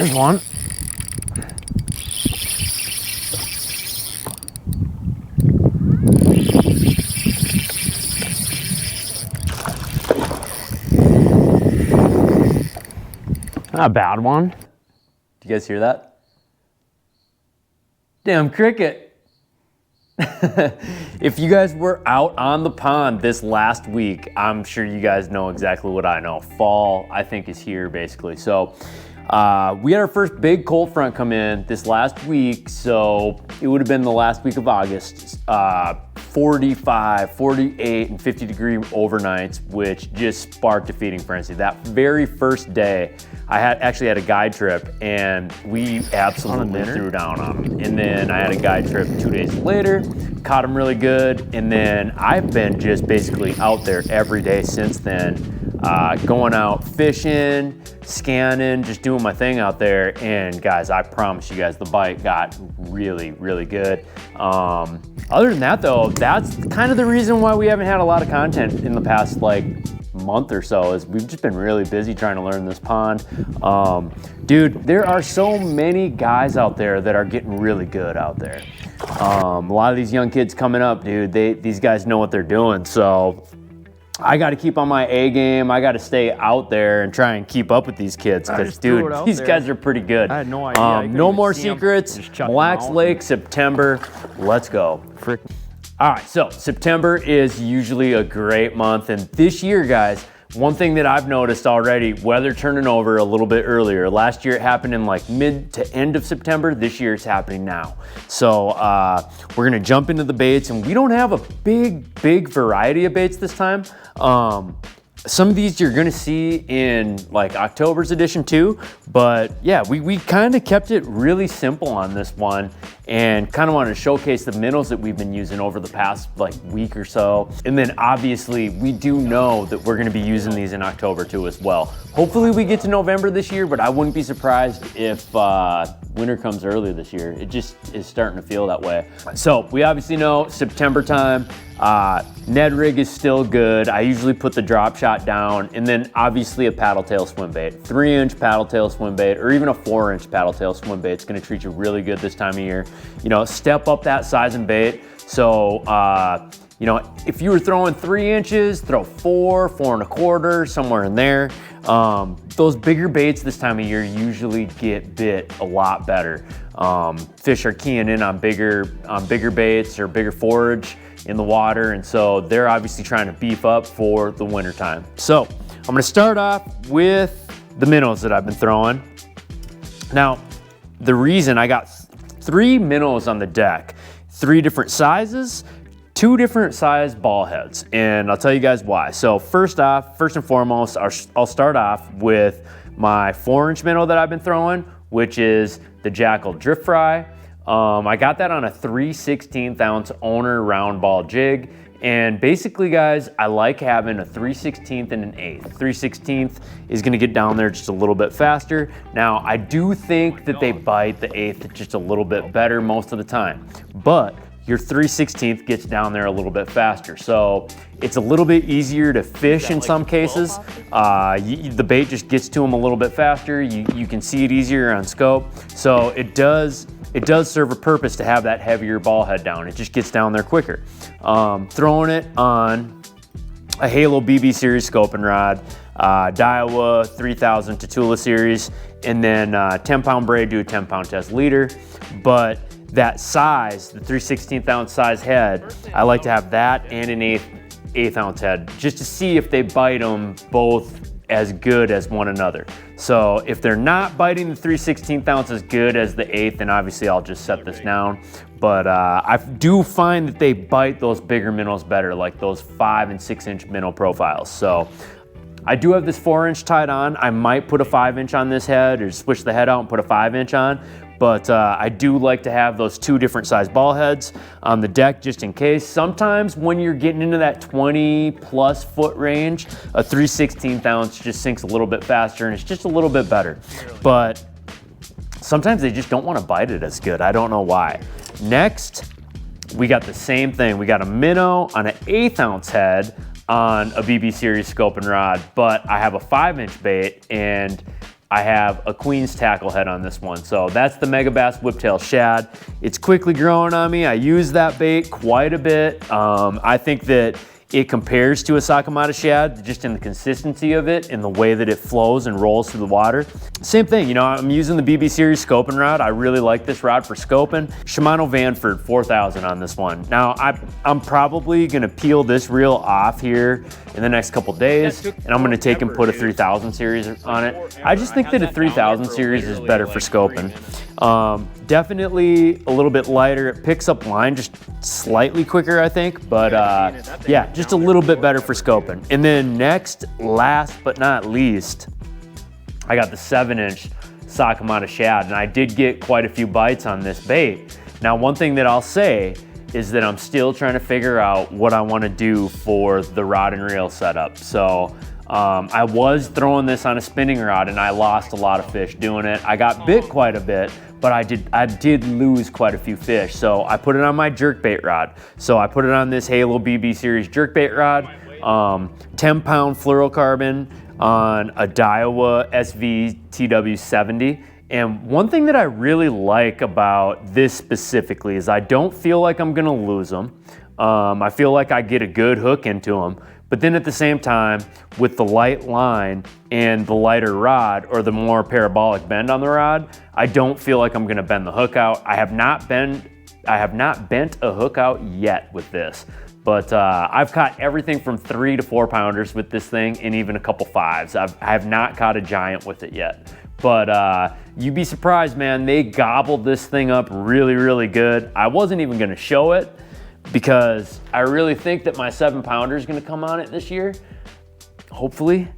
There's one. Not a bad one. Do you guys hear that? Damn cricket. If you guys were out on the pond this last week, I'm sure you guys know exactly what I know. Fall, I think, is here basically. So we had our first big cold front come in this last week. So it would have been the last week of August. 45, 48, and 50-degree overnights, which just sparked a feeding frenzy. That very first day, I actually had a guide trip, and we absolutely threw down on them. And then I had a guide trip 2 days later, caught them really good, and then I've been just basically out there every day since then, going out fishing, scanning, just doing my thing out there. And guys, I promise you guys, the bite got really, really good. Other than that though, that's kind of the reason why we haven't had a lot of content in the past like month or so, is we've just been really busy trying to learn this pond. Dude, there are so many guys out there that are getting really good out there. A lot of these young kids coming up, dude, these guys know what they're doing. So I got to keep on my A game. I got to stay out there and try and keep up with these kids because, dude, these guys are pretty good. I had no idea. No more secrets. Mille Lacs Lake, September. Let's go. All right, so September is usually a great month. And this year, guys, one thing that I've noticed already, weather turning over a little bit earlier. Last year it happened in like mid to end of September. This year it's happening now. So we're gonna jump into the baits, and we don't have a big variety of baits this time. Some of these you're gonna see in like October's edition too, but yeah, we kind of kept it really simple on this one and kind of wanted to showcase the minnows that we've been using over the past like week or so. And then obviously we do know that we're gonna be using these in October too as well. Hopefully we get to November this year, but I wouldn't be surprised if winter comes early this year. It just is starting to feel that way. So we obviously know September time, Ned rig is still good. I usually put the drop shot down, and then obviously a paddle tail swim bait. 3-inch paddle tail swim bait, or even a 4-inch paddle tail swim bait. It's gonna treat you really good this time of year. You know, step up that size and bait. So, you know, if you were throwing 3 inches, throw 4, 4 1/4, somewhere in there. Those bigger baits this time of year usually get bit a lot better. Fish are keying in on bigger baits or bigger forage in the water, and so they're obviously trying to beef up for the winter time. So I'm gonna start off with the minnows that I've been throwing. Now, the reason I got 3 minnows on the deck, 3 different sizes, 2 different size ball heads, and I'll tell you guys why. So first and foremost, I'll start off with my 4-inch minnow that I've been throwing, which is the Jackal Drift Fry. I got that on a 3/16 ounce owner round ball jig. And basically guys, I like having a 3/16 and an 1/8. 3/16 is gonna get down there just a little bit faster. Now, I do think that they bite the 1/8 just a little bit better most of the time, but your 3/16 gets down there a little bit faster. So it's a little bit easier to fish in some cases. The bait just gets to them a little bit faster. You can see it easier on scope. So it does serve a purpose to have that heavier ball head down. It just gets down there quicker. Throwing it on a Halo BB series scoping rod, Daiwa 3000 Tatula series, and then 10-pound braid, do a 10-pound test leader. But that size, the 3/16 ounce size head, I like to have that and an 1/8 ounce head just to see if they bite them both as good as one another. So if they're not biting the 3/16 ounce as good as the 1/8, then obviously I'll just set this down. But I do find that they bite those bigger minnows better, like those 5 and 6-inch minnow profiles. So I do have this 4-inch tied on. I might put a 5-inch on this head or switch the head out and put a 5-inch on. But I do like to have those 2 different size ball heads on the deck just in case. Sometimes when you're getting into that 20+ foot range, a 3/16 ounce just sinks a little bit faster and it's just a little bit better. But sometimes they just don't want to bite it as good. I don't know why. Next, we got the same thing. We got a minnow on an 1/8 ounce head on a BB series scoping rod, but I have a 5-inch bait, and I have a queen's tackle head on this one. So that's the Megabass Whiptail Shad. It's quickly growing on me. I use that bait quite a bit. I think that it compares to a Sakamata shad just in the consistency of it, in the way that it flows and rolls through the water. Same thing, you know, I'm using the BB Series scoping rod. I really like this rod for scoping. Shimano Vanford 4000 on this one. Now, I'm probably gonna peel this reel off here in the next couple days, and I'm gonna take and put a 3000 series on it. I just think that a 3000 series is better for scoping. Definitely a little bit lighter. It picks up line just slightly quicker, I think, but yeah, just a little bit better for scoping. And then next, last but not least, I got the 7-inch Sakamata shad, and I did get quite a few bites on this bait. Now, one thing that I'll say is that I'm still trying to figure out what I want to do for the rod and reel setup. So I was throwing this on a spinning rod and I lost a lot of fish doing it. I got bit quite a bit, but I did lose quite a few fish. So I put it on my jerkbait rod. So I put it on this Halo BB Series jerkbait rod, 10-pound fluorocarbon on a Daiwa SV TW70. And one thing that I really like about this specifically is I don't feel like I'm gonna lose them. I feel like I get a good hook into them. But then at the same time, with the light line and the lighter rod, or the more parabolic bend on the rod, I don't feel like I'm gonna bend the hook out. I have not bent a hook out yet with this. But I've caught everything from 3 to 4 pounders with this thing, and even a couple 5s. I have not caught a giant with it yet. But you'd be surprised, man. They gobbled this thing up really, really good. I wasn't even gonna show it because I really think that my 7-pounder is gonna come on it this year, hopefully.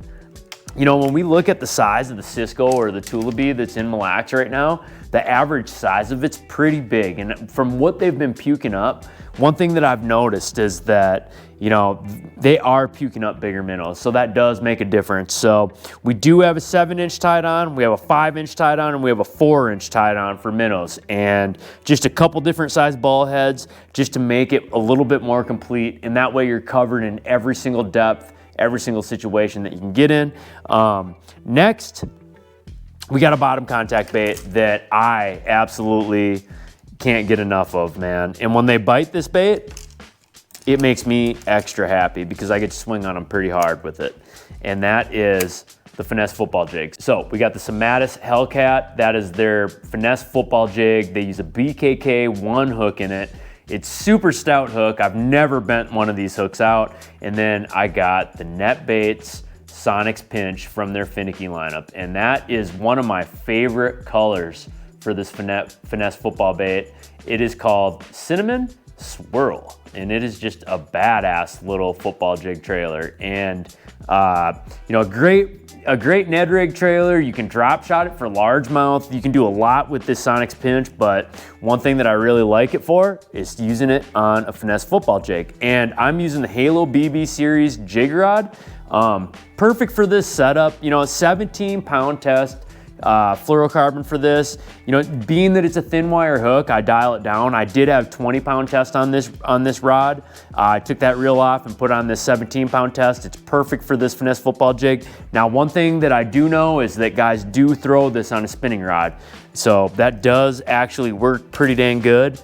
You know, when we look at the size of the Cisco or the Tulabee that's in Mille Lacs right now, the average size of it's pretty big. And from what they've been puking up, one thing that I've noticed is that, you know, they are puking up bigger minnows. So that does make a difference. So we do have a 7-inch tied on, we have a 5-inch tied on, and we have a 4-inch tied on for minnows. And just a couple different size ball heads just to make it a little bit more complete. And that way you're covered in every single depth, every single situation that you can get in. Next, we got a bottom contact bait that I absolutely can't get enough of, man. And when they bite this bait, it makes me extra happy because I get to swing on them pretty hard with it. And that is the Finesse football jigs. So we got the Somatis Hellcat. That is their Finesse football jig. They use a BKK 1 hook in it. It's super stout hook. I've never bent one of these hooks out. And then I got the Net Baits Sonic's Pinch from their finicky lineup. And that is one of my favorite colors for this Finesse football bait. It is called Cinnamon Swirl, and it is just a badass little football jig trailer. And you know, a great Ned rig trailer. You can drop shot it for largemouth. You can do a lot with this Sonic's Pinch, but one thing that I really like it for is using it on a Finesse football jig. And I'm using the Halo BB Series jig rod. Perfect for this setup. You know, a 17-pound test fluorocarbon for this. You know, being that it's a thin wire hook, I dial it down. I did have 20-pound test on this rod. I took that reel off and put on this 17-pound test. It's perfect for this Finesse football jig. Now, one thing that I do know is that guys do throw this on a spinning rod. So that does actually work pretty dang good.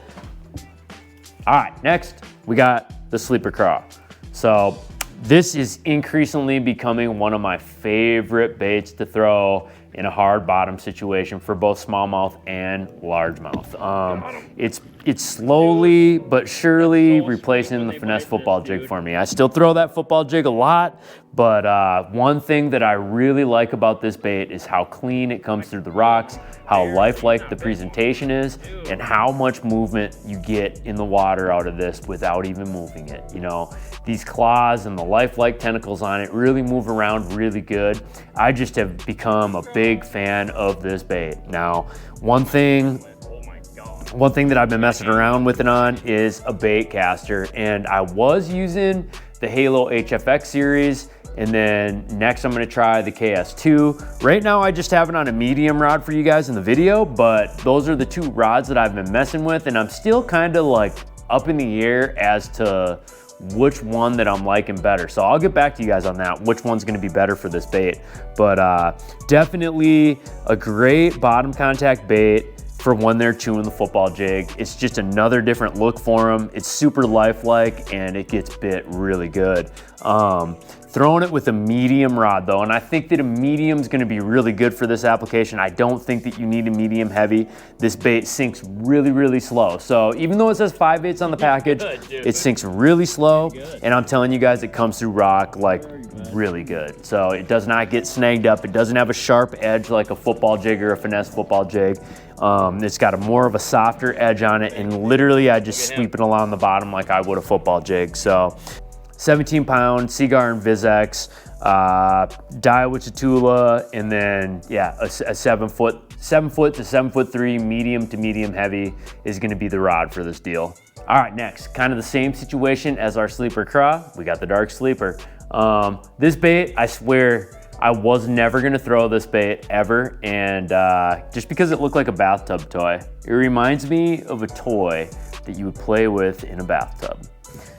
All right, next we got the sleeper craw. So this is increasingly becoming one of my favorite baits to throw in a hard bottom situation for both smallmouth and largemouth. It's slowly but surely replacing the Finesse football jig for me. I still throw that football jig a lot, but one thing that I really like about this bait is how clean it comes through the rocks, how lifelike the presentation is, and how much movement you get in the water out of this without even moving it. You know, these claws and the lifelike tentacles on it really move around really good. I just have become a big fan of this bait. Now, one thing that I've been messing around with it on is a bait caster, and I was using the Halo HFX series, and then next I'm gonna try the KS2. Right now I just have it on a medium rod for you guys in the video, but those are the 2 rods that I've been messing with, and I'm still kind of like up in the air as to which one that I'm liking better. So I'll get back to you guys on that, which one's gonna be better for this bait. But definitely a great bottom contact bait for when they're chewing the football jig. It's just another different look for them. It's super lifelike and it gets bit really good. Throwing it with a medium rod though, and I think that a medium is gonna be really good for this application. I don't think that you need a medium heavy. This bait sinks really, really slow. So even though it says 5/8 on the package, it sinks really slow. And I'm telling you guys, it comes through rock like really good. So it does not get snagged up. It doesn't have a sharp edge like a football jig or a finesse football jig. It's got a more of a softer edge on it, and literally I just sweep it along the bottom like I would a football jig. So 17-pound Seagar and Vizex, Daiwa Tatula, and then yeah, a 7 foot to 7'3", medium to medium heavy is gonna be the rod for this deal. All right, next, kind of the same situation as our sleeper craw. We got the dark sleeper. This bait, I swear, I was never gonna throw this bait ever, and just because it looked like a bathtub toy. It reminds me of a toy that you would play with in a bathtub.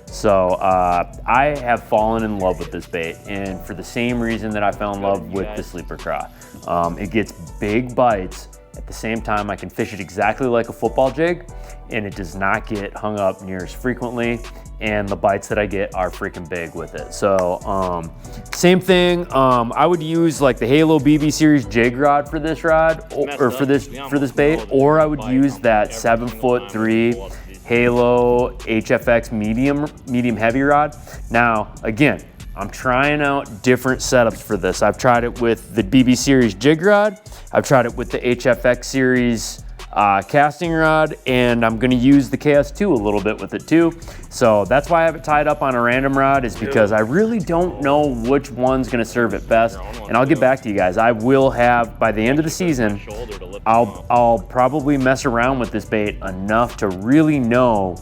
So I have fallen in love with this bait, and for the same reason that I fell in love with the sleeper craw. It gets big bites. At the same time, I can fish it exactly like a football jig, and it does not get hung up near as frequently, and the bites that I get are freaking big with it. So same thing, I would use like the Halo BB series jig rod for this rod, or for this bait, or I would use that 7'3" Halo HFX medium heavy rod. Now, again, I'm trying out different setups for this. I've tried it with the BB series jig rod. I've tried it with the HFX series casting rod, and I'm gonna use the KS2 a little bit with it too. So that's why I have it tied up on a random rod, is because I really don't know which one's gonna serve it best. And I'll get back to you guys. I will have, by the end of the season, I'll probably mess around with this bait enough to really know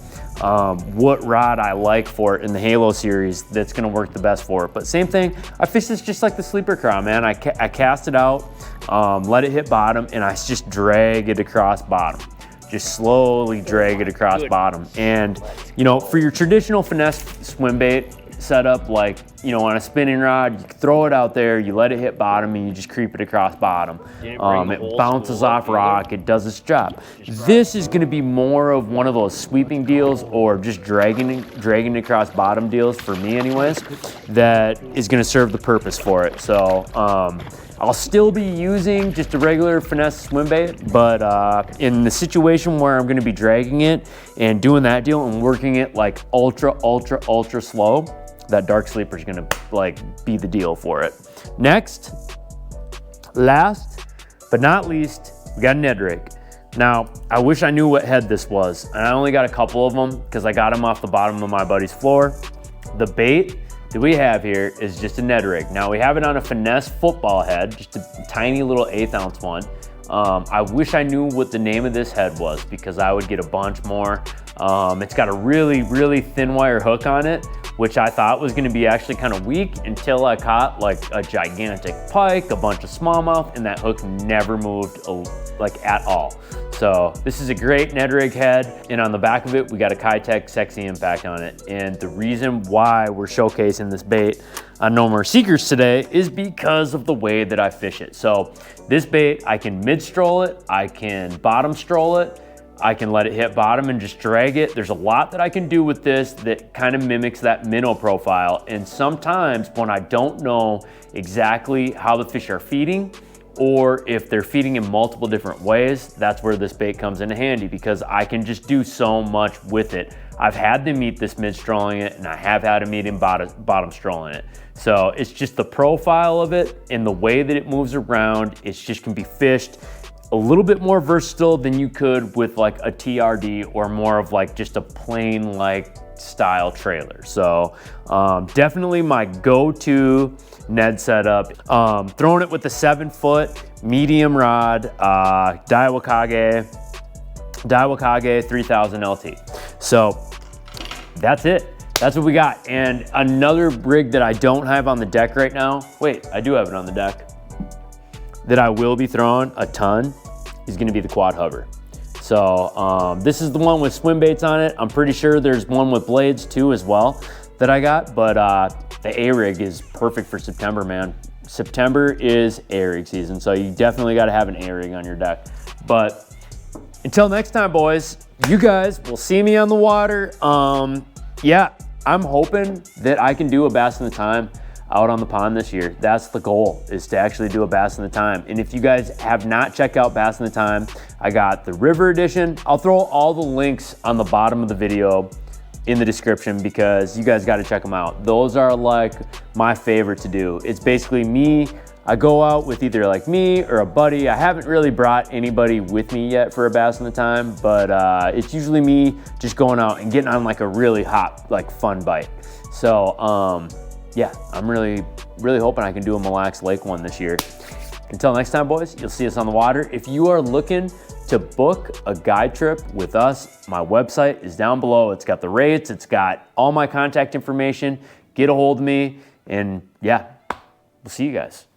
what rod I like for it in the Halo series that's gonna work the best for it. But same thing, I fish this just like the sleeper craw, man. I cast it out, let it hit bottom, and I just drag it across bottom. Just slowly drag it across bottom. And you know, for your traditional finesse swim bait setup, like, you know, on a spinning rod, you throw it out there, you let it hit bottom, and you just creep it across bottom. It bounces off rock, it does its job. This is gonna be more of one of those sweeping deals, or just dragging it across bottom deals, for me anyways, that is gonna serve the purpose for it. So I'll still be using just a regular finesse swim bait, but in the situation where I'm gonna be dragging it and doing that deal and working it like ultra slow, that dark sleeper is gonna like be the deal for it. Next, last but not least, we got a Ned rig. Now, I wish I knew what head this was, and I only got a couple of them because I got them off the bottom of my buddy's floor. The bait that we have here is just a Ned rig. Now, we have it on a finesse football head, just a tiny little 1/8 ounce one. I wish I knew what the name of this head was, because I would get a bunch more. It's got a really thin wire hook on it, which I thought was gonna be actually kind of weak until I caught like a gigantic pike, a bunch of smallmouth, and that hook never moved like at all. So this is a great Ned rig head, and on the back of it, we got a Kitech Sexy Impact on it. And the reason why we're showcasing this bait on No More Seekers today is because of the way that I fish it. So this bait, I can mid-stroll it, I can bottom stroll it, I can let it hit bottom and just drag it. There's a lot that I can do with this that kind of mimics that minnow profile. And sometimes when I don't know exactly how the fish are feeding, or if they're feeding in multiple different ways, that's where this bait comes into handy, because I can just do so much with it. I've had them eat this mid-strolling it, and I have had them eat in bottom strolling it. So it's just the profile of it and the way that it moves around. It's just can be fished a little bit more versatile than you could with like a TRD, or more of like just a plain like style trailer. So definitely my go-to Ned setup. Throwing it with the 7-foot medium rod, Daiwa Kage 3000 LT. So that's it. That's what we got. And another rig that I don't have on the deck right now, wait, I do have it on the deck, that I will be throwing a ton is gonna be the quad hover. So this is the one with swim baits on it. I'm pretty sure there's one with blades too as well that I got, but the A-rig is perfect for September, man. September is A-rig season, so you definitely got to have an A-rig on your deck. But until next time, boys, you guys will see me on the water. Yeah, I'm hoping that I can do a bass in the time out on the pond this year. That's the goal, is to actually do a bass in the time. And if you guys have not checked out Bass in the Time, I got the river edition. I'll throw all the links on the bottom of the video in the description because you guys got to check them out. Those are like my favorite to do. It's basically me. I go out with either like me or a buddy. I haven't really brought anybody with me yet for a bass in the time, but it's usually me just going out and getting on like a really hot, like fun bite. So yeah, I'm really hoping I can do a Mille Lacs Lake one this year. Until next time, boys, you'll see us on the water. If you are looking to book a guide trip with us, my website is down below. It's got the rates, it's got all my contact information. Get a hold of me, and yeah, we'll see you guys.